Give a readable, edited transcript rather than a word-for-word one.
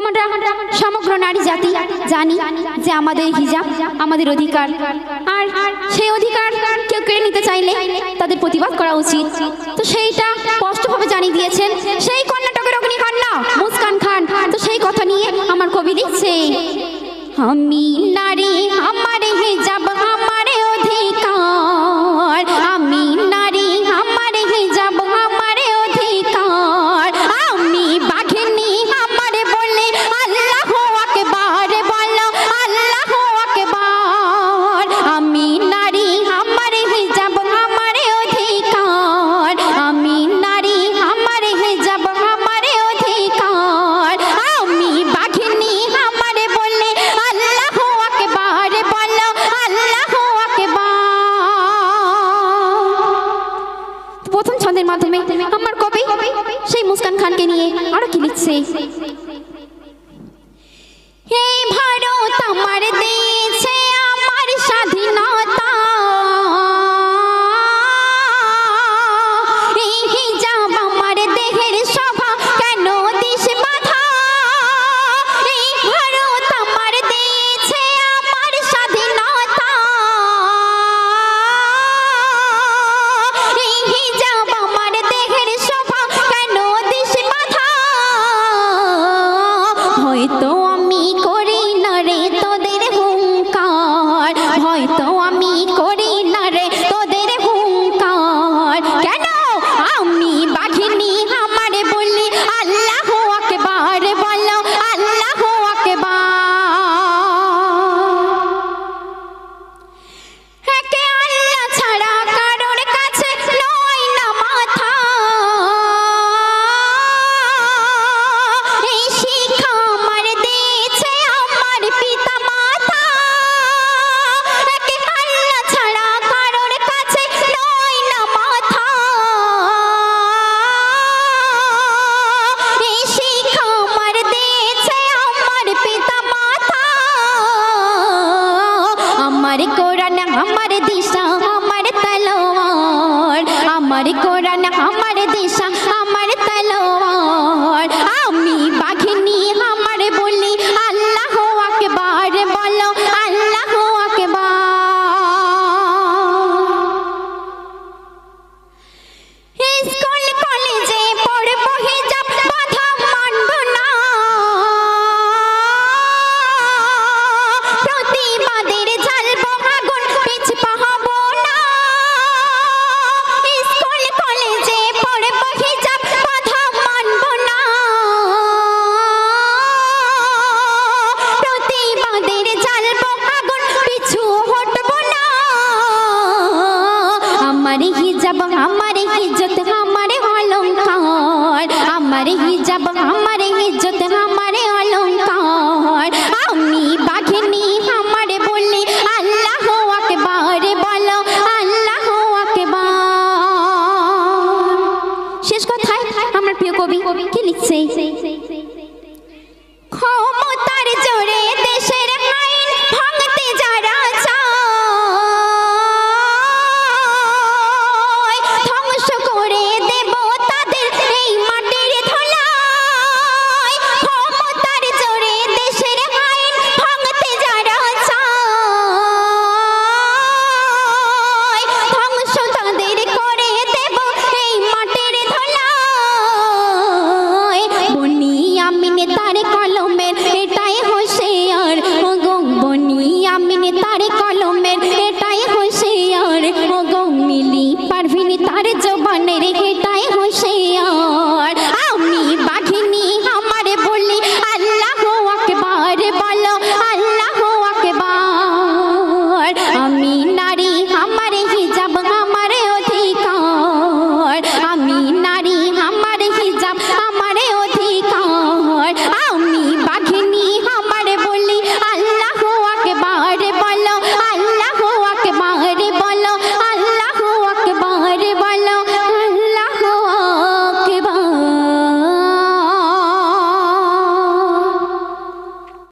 আমরা সমগ্র নারী জাতি জানি যে আমাদের হিজাব আমাদের অধিকার, আর সেই অধিকার কেউ কেড়ে নিতে চাইলে তাদের প্রতিবাদ করা উচিত। তো সেইটা স্পষ্টভাবে জানিয়ে দিয়েছেন সেই কর্ণাটকের অগ্নিকন্যা মুস্কান খান। তো সেই কথা নিয়ে আমার কবি লিখছে, আমি নারী আমার হিজাব আমার অধিকার, আমি নারী আমার হিজাব আমার অধিকার, আমি বাঘিনী আমার বলে আল্লাহু আকবার বলো আল্লাহু আকবার, আমি নারী আমার হিজাব আমার অধিকার, আমি নারী আমার হিজাব আমার অধিকার, আমি বাঘিনী আমার বলে আল্লাহু আকবার বলো আল্লাহু আকবার। প্রথম ছন্দের মাধ্যমে আমার কবি সেই মুস্কান খানকে নিয়ে আরো কি লিখছে, এই ভারত আমার দিয়েছে আমার স্বাধীনতা, এই হিজাব আমার দেহের শোভা কেন দিস বাধা, এই ভারত আমার দিয়েছে আমার স্বাধীনতা, এই হিজাব আমার দেহের শোভা কেন দিস বাধা, হয়তো